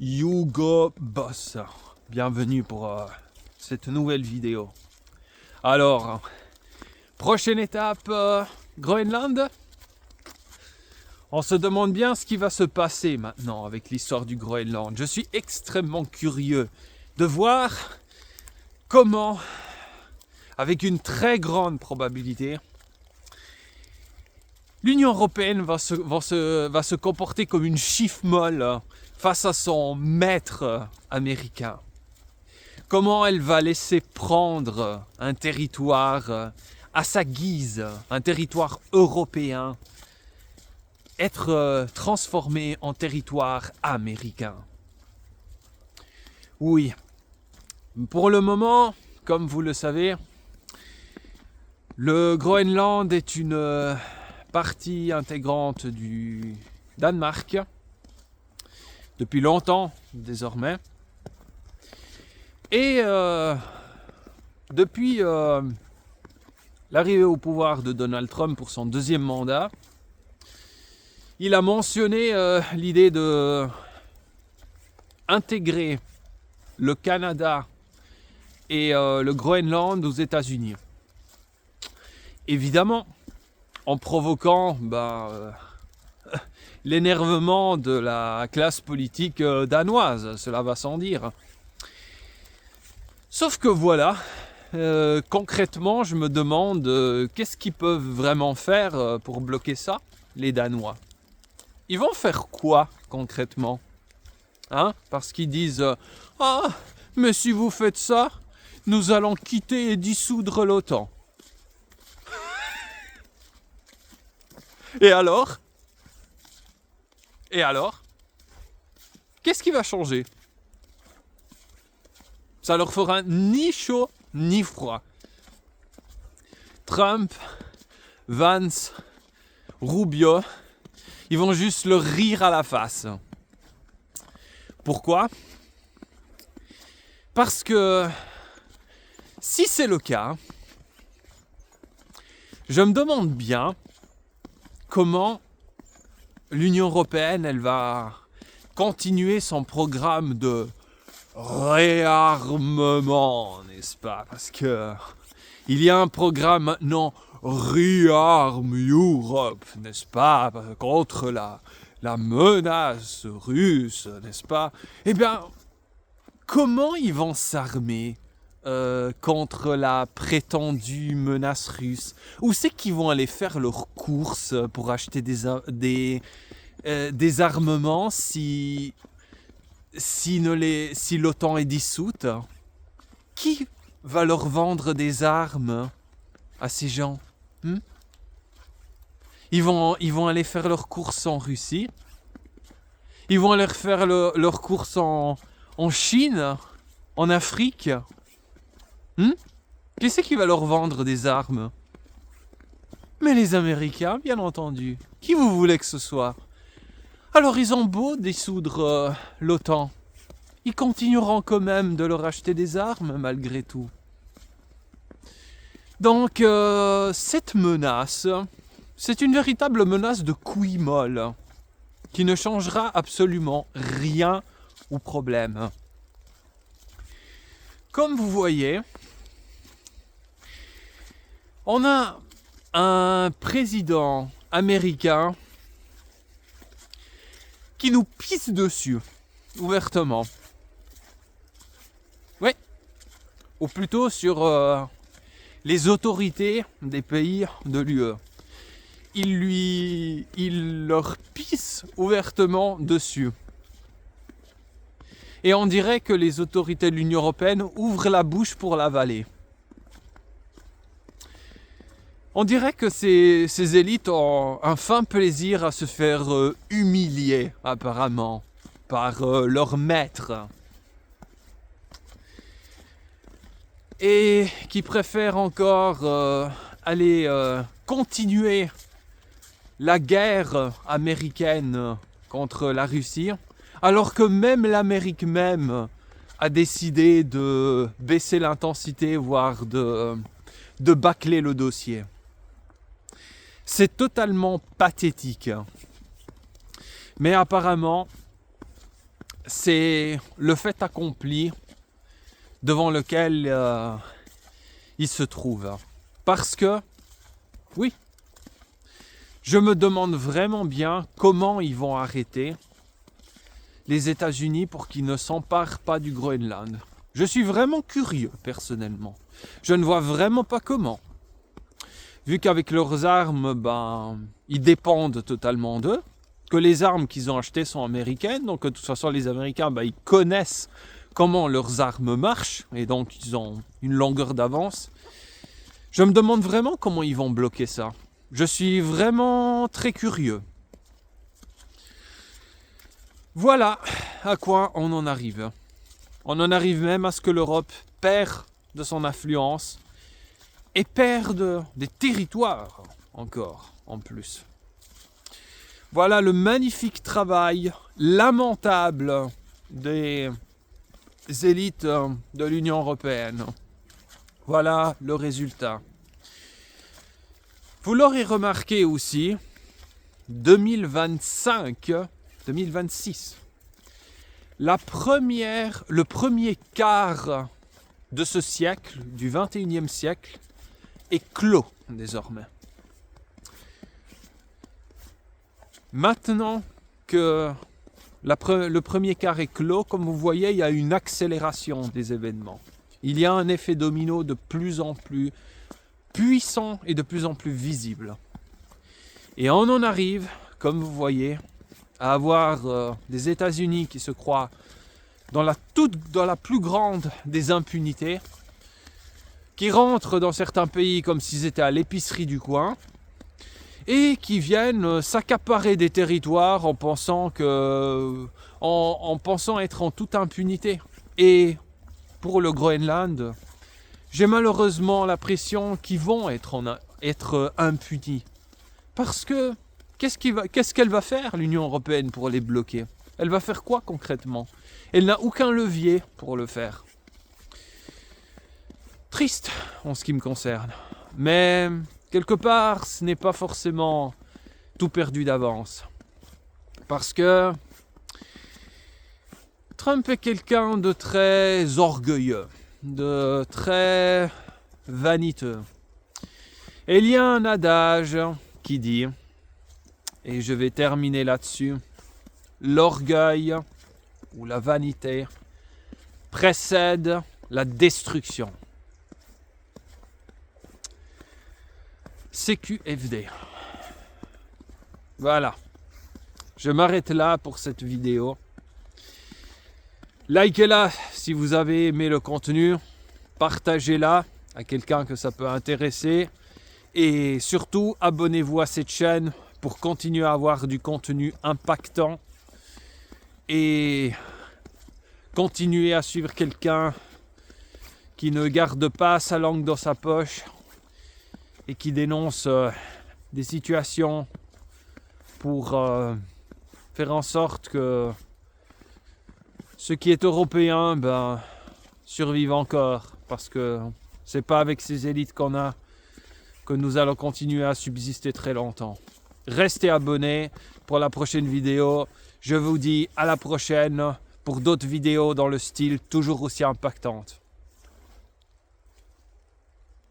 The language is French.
Hugo Boss. Bienvenue pour cette nouvelle vidéo. Alors, prochaine étape, Groenland. On se demande bien ce qui va se passer maintenant avec l'histoire du Groenland. Je suis extrêmement curieux de voir comment, avec une très grande probabilité, l'Union européenne va se comporter comme une chiffre molle face à son maître américain. Comment elle va laisser prendre un territoire à sa guise, un territoire européen, être transformé en territoire américain. Oui, pour le moment, comme vous le savez, le Groenland est une partie intégrante du Danemark, depuis longtemps désormais. Et depuis l'arrivée au pouvoir de Donald Trump pour son deuxième mandat, il a mentionné l'idée de intégrer le Canada et le Groenland aux États-Unis. Évidemment, en provoquant l'énervement de la classe politique danoise, cela va sans dire. Sauf que voilà, concrètement, je me demande qu'est-ce qu'ils peuvent vraiment faire pour bloquer ça, les Danois. Ils vont faire quoi concrètement ? Parce qu'ils disent « Ah, mais si vous faites ça, nous allons quitter et dissoudre l'OTAN. » Et alors ? Qu'est-ce qui va changer ? Ça leur fera ni chaud ni froid. Trump, Vance, Rubio, ils vont juste leur rire à la face. Pourquoi ? Parce que si c'est le cas, je me demande bien comment l'Union européenne elle va continuer son programme de réarmement, n'est-ce pas ? Parce que il y a un programme maintenant Rearm Europe, n'est-ce pas ? Contre la menace russe, n'est-ce pas ? Eh bien, comment ils vont s'armer contre la prétendue menace russe ? Où c'est qu'ils vont aller faire leurs courses pour acheter des armements si l'OTAN est dissoute? Qui va leur vendre des armes à ces gens ? Ils vont aller faire leurs courses en Russie. Ils vont aller faire leurs courses en Chine, en Afrique. Qui c'est qui va leur vendre des armes ? Mais les Américains, bien entendu. Qui vous voulez que ce soit ? Alors ils ont beau dissoudre l'OTAN, ils continueront quand même de leur acheter des armes malgré tout. Donc cette menace, c'est une véritable menace de couille molle qui ne changera absolument rien au problème. Comme vous voyez, on a un président américain qui nous pisse dessus, ouvertement. Oui, ou plutôt sur les autorités des pays de l'UE. Il leur pisse ouvertement dessus. Et on dirait que les autorités de l'Union européenne ouvrent la bouche pour l'avaler. On dirait que ces élites ont un fin plaisir à se faire humilier, apparemment, par leur maître. Et qui préfèrent encore aller continuer la guerre américaine contre la Russie, alors que même l'Amérique même a décidé de baisser l'intensité, voire de bâcler le dossier. C'est totalement pathétique. Mais apparemment, c'est le fait accompli devant lequel il se trouve. Parce que, oui, je me demande vraiment bien comment ils vont arrêter les États-Unis pour qu'ils ne s'emparent pas du Groenland. Je suis vraiment curieux, personnellement. Je ne vois vraiment pas comment. Vu qu'avec leurs armes, ils dépendent totalement d'eux, que les armes qu'ils ont achetées sont américaines, donc de toute façon les Américains, ils connaissent comment leurs armes marchent, et donc ils ont une longueur d'avance. Je me demande vraiment comment ils vont bloquer ça. Je suis vraiment très curieux. Voilà à quoi on en arrive. On en arrive même à ce que l'Europe perd de son influence et perde des territoires encore en plus. Voilà le magnifique travail lamentable des élites de l'Union européenne. Voilà le résultat. Vous l'aurez remarqué aussi, 2026, le premier quart de ce siècle, du 21e siècle, est clos désormais. Maintenant que le premier quart est clos, comme vous voyez, il y a une accélération des événements. Il y a un effet domino de plus en plus puissant et de plus en plus visible. Et on en arrive, comme vous voyez, à avoir des États-Unis qui se croient dans la plus grande des impunités, qui rentrent dans certains pays comme s'ils étaient à l'épicerie du coin, et qui viennent s'accaparer des territoires en pensant être en toute impunité. Et pour le Groenland, j'ai malheureusement l'impression qu'ils vont être impunis. Parce que qu'est-ce qu'elle va faire, l'Union européenne, pour les bloquer? Elle va faire quoi concrètement? Elle n'a aucun levier pour le faire. Triste en ce qui me concerne. Mais quelque part, ce n'est pas forcément tout perdu d'avance. Parce que Trump est quelqu'un de très orgueilleux, de très vaniteux. Et il y a un adage qui dit, et je vais terminer là-dessus, l'orgueil ou la vanité précède la destruction. CQFD. Voilà. Je m'arrête là pour cette vidéo. Likez-la si vous avez aimé le contenu. Partagez-la à quelqu'un que ça peut intéresser. Et surtout, abonnez-vous à cette chaîne pour continuer à avoir du contenu impactant. Et continuer à suivre quelqu'un qui ne garde pas sa langue dans sa poche et qui dénonce des situations pour faire en sorte que ce qui est européen survive encore, parce que c'est pas avec ces élites que nous allons continuer à subsister très longtemps. Restez abonnés pour la prochaine vidéo. Je vous dis à la prochaine pour d'autres vidéos dans le style toujours aussi impactantes.